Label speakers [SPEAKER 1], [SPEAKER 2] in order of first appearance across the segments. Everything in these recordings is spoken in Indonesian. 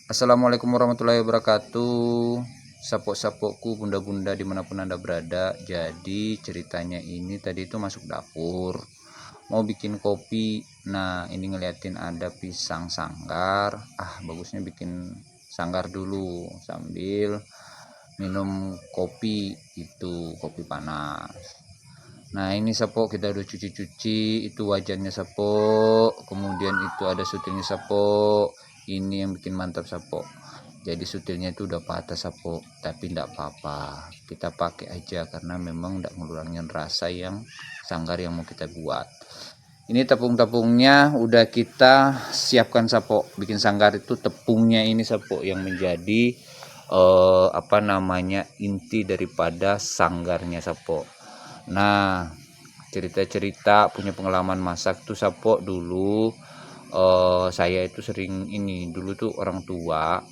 [SPEAKER 1] Assalamualaikum warahmatullahi wabarakatuh. Sapok-sapokku, bunda-bunda dimanapun anda berada. Jadi ceritanya ini tadi itu masuk dapur, mau bikin kopi. Nah ini ngeliatin ada pisang sanggar. Bagusnya bikin sanggar dulu sambil minum kopi, itu kopi panas. Nah ini sapok kita udah cuci-cuci, itu wajannya sapok, kemudian itu ada sutilnya sapok. Ini yang bikin mantap sapok, jadi sutilnya itu udah patah sapok, tapi tidak apa-apa, kita pakai aja karena memang tidak ngurangin rasa yang sanggar yang mau kita buat. Ini tepung-tepungnya udah kita siapkan sapok. Bikin sanggar itu tepungnya ini sapok yang menjadi inti daripada sanggarnya sapok. Nah cerita-cerita punya pengalaman masak tuh sapok dulu. Saya itu sering ini, dulu tuh orang tua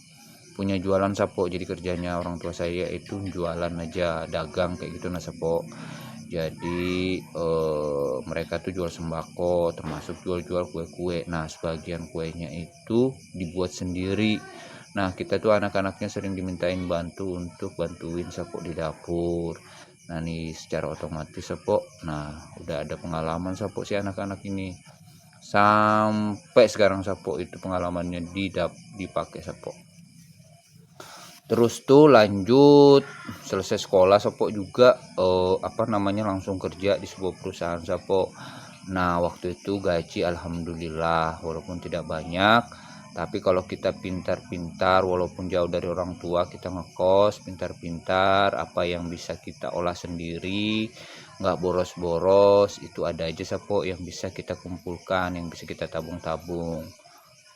[SPEAKER 1] punya jualan sapok, jadi kerjanya orang tua saya itu jualan aja, dagang kayak gitu nah sapok. Jadi mereka tuh jual sembako, termasuk jual-jual kue-kue. Nah sebagian kuenya itu dibuat sendiri. Nah kita tuh anak-anaknya sering dimintain bantu untuk bantuin sapok di dapur. Nah nih secara otomatis sapok, nah udah ada pengalaman sapok si anak-anak ini sampai sekarang sapok itu pengalamannya dipakai sapok. Terus tuh lanjut selesai sekolah sapok juga langsung kerja di sebuah perusahaan sapok. Nah waktu itu gaji alhamdulillah walaupun tidak banyak, tapi kalau kita pintar-pintar walaupun jauh dari orang tua, kita ngekos pintar-pintar, apa yang bisa kita olah sendiri, nggak boros-boros, itu ada aja sapok yang bisa kita kumpulkan, yang bisa kita tabung-tabung.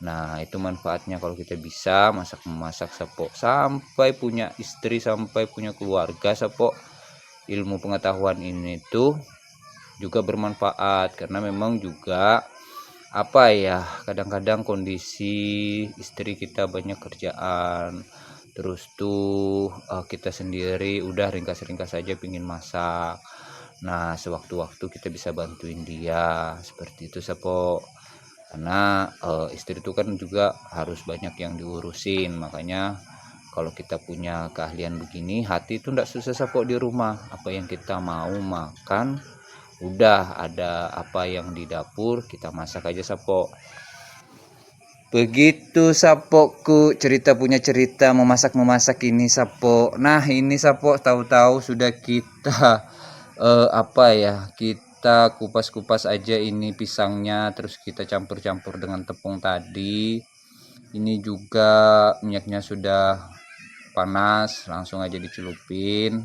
[SPEAKER 1] Nah itu manfaatnya kalau kita bisa masak-memasak sapok sampai punya istri, sampai punya keluarga sapok. Ilmu pengetahuan ini tuh juga bermanfaat karena memang juga kadang-kadang kondisi istri kita banyak kerjaan, terus tuh kita sendiri udah ringkas-ringkas saja pingin masak. Nah sewaktu-waktu kita bisa bantuin dia seperti itu sapok, karena istri itu kan juga harus banyak yang diurusin. Makanya kalau kita punya keahlian begini, hati itu tidak susah sapok di rumah. Apa yang kita mau makan, udah ada apa yang di dapur kita masak aja sapok. Begitu sapokku, cerita punya cerita memasak ini sapok. Nah ini sapok, tahu-tahu sudah kita kita kupas-kupas aja ini pisangnya, terus kita campur-campur dengan tepung tadi. Ini juga minyaknya sudah panas, langsung aja dicelupin.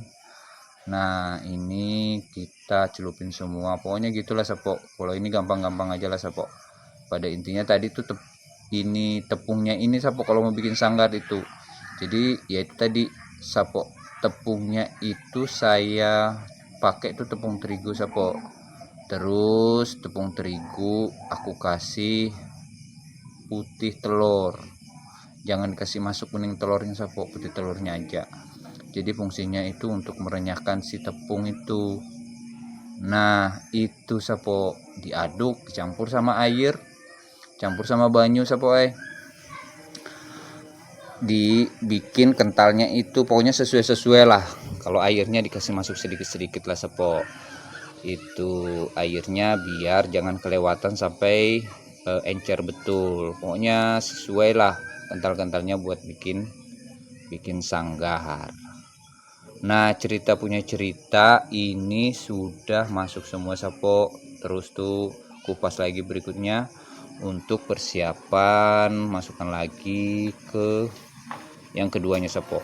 [SPEAKER 1] Nah ini kita celupin semua, pokoknya gitulah sapok. Kalau ini gampang-gampang aja lah sapok. Pada intinya tadi tuh ini tepungnya ini sapok kalau mau bikin sanggar itu, jadi ya itu tadi sapok, tepungnya itu saya pakai tuh tepung terigu sapok. Terus tepung terigu aku kasih putih telur, jangan kasih masuk kuning telurnya sapok, putih telurnya aja. Jadi fungsinya itu untuk merenyahkan si tepung itu. Nah itu sapok diaduk, dicampur sama air, campur sama banyu sapok, dibikin kentalnya itu pokoknya sesuai lah. Kalau airnya dikasih masuk sedikit-sedikit lah sapok, itu airnya biar jangan kelewatan sampai encer betul, pokoknya sesuai lah kental-kentalnya buat bikin sanggar. Nah cerita punya cerita ini sudah masuk semua sapok. Terus tuh kupas lagi berikutnya untuk persiapan masukkan lagi ke yang keduanya sapok.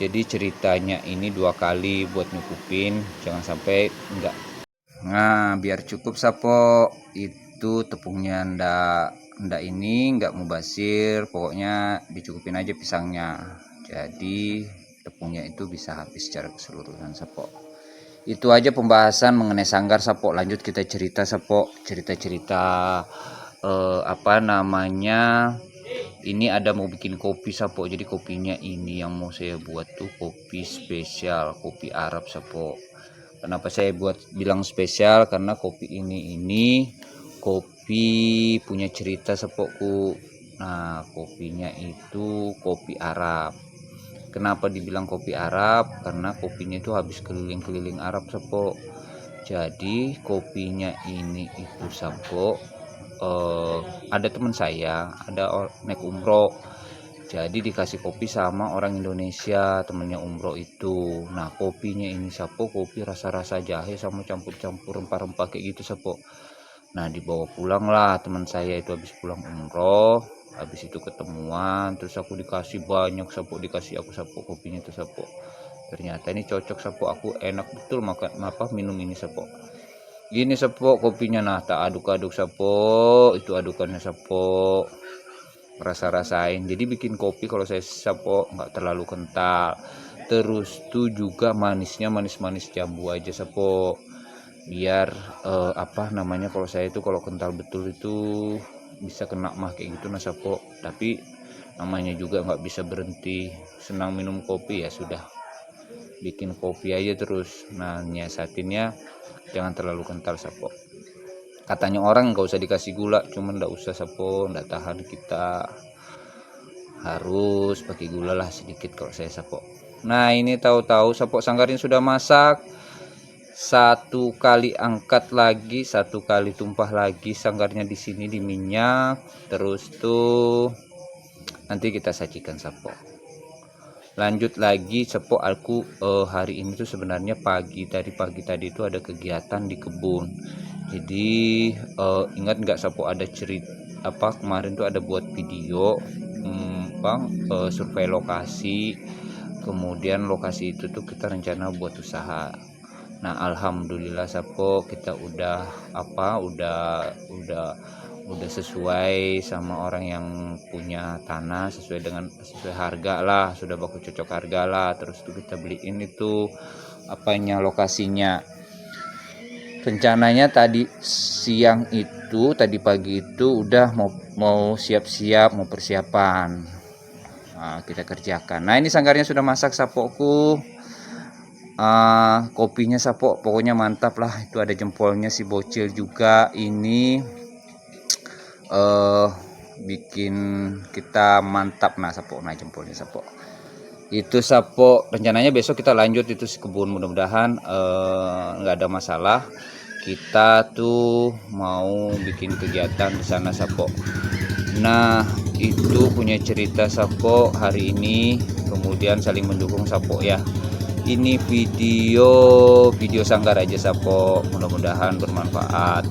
[SPEAKER 1] Jadi ceritanya ini 2 kali buat nyukupin, jangan sampai enggak. Nah biar cukup sapok, itu tepungnya ndak ini enggak mubasir, pokoknya dicukupin aja pisangnya, jadi tepungnya itu bisa habis secara keseluruhan sapok. Itu aja pembahasan mengenai sanggar sapok. Lanjut kita cerita sapok, cerita-cerita ini ada mau bikin kopi sapok. Jadi kopinya ini yang mau saya buat tuh kopi spesial, kopi Arab sapok. Kenapa saya bilang spesial? Karena kopi ini kopi punya cerita sapokku. Nah, kopinya itu kopi Arab. Kenapa dibilang kopi Arab? Karena kopinya itu habis keliling-keliling Arab Sapo. Jadi kopinya ini itu Sapo, ada teman saya ada naik umroh, jadi dikasih kopi sama orang Indonesia temennya umroh itu. Nah, kopinya ini Sapo kopi rasa-rasa jahe sama campur-campur rempah-rempah kayak gitu Sapo. Nah, dibawa pulang lah teman saya itu habis pulang umroh, habis itu ketemuan, terus aku dikasih banyak Sapo, dikasih aku Sapo kopinya itu Sapo. Ternyata ini cocok Sapo, aku enak betul makan minum ini Sapo. Gini Sapo kopinya, nah tak aduk-aduk Sapo, itu adukannya Sapo, rasa-rasain. Jadi bikin kopi kalau saya Sapo nggak terlalu kental, terus tuh juga manisnya manis-manis jambu aja Sapo, biar apa namanya, kalau saya itu kalau kental betul itu bisa kena mah kayak gitu nah Sapo. Tapi namanya juga nggak bisa berhenti senang minum kopi, ya sudah bikin kopi aja terus. Nah, nyiasatinnya jangan terlalu kental Sapo. Katanya orang nggak usah dikasih gula, cuman nggak usah Sapo, nggak tahan kita, harus pakai gula lah sedikit kalau saya Sapo. Nah, ini tahu-tahu Sapo sanggarnya sudah masak, satu kali angkat lagi, satu kali tumpah lagi sanggarnya di sini di minyak, terus tuh nanti kita sajikan Sapo. Lanjut lagi Sapo, aku hari ini tuh sebenarnya pagi tadi itu ada kegiatan di kebun. Jadi ingat nggak Sapo ada cerita apa kemarin tuh ada buat video survei lokasi, kemudian lokasi itu tuh kita rencana buat usaha. Nah, alhamdulillah Sapo kita udah sesuai sama orang yang punya tanah, sesuai harga lah, sudah baku cocok harga lah. Terus tuh kita beliin itu lokasinya. Rencananya tadi pagi itu udah mau siap-siap, mau persiapan. Nah, kita kerjakan. Nah, ini sanggarnya sudah masak Sapoku. Kopinya Sapo pokoknya mantap lah, itu ada jempolnya si bocil juga. Ini bikin kita mantap nah Sapo, nah jempolnya Sapo itu Sapo. Rencananya besok kita lanjut itu si kebun, mudah-mudahan nggak ada masalah. Kita tuh mau bikin kegiatan di sana Sapo. Nah, itu punya cerita Sapo hari ini, kemudian saling mendukung Sapo ya. Ini video sanggar aja Sapo, mudah-mudahan bermanfaat.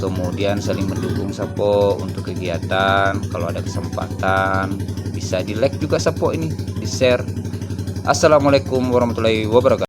[SPEAKER 1] Kemudian saling mendukung Sapo untuk kegiatan, kalau ada kesempatan bisa di like juga Sapo, ini di share. Assalamualaikum warahmatullahi wabarakatuh.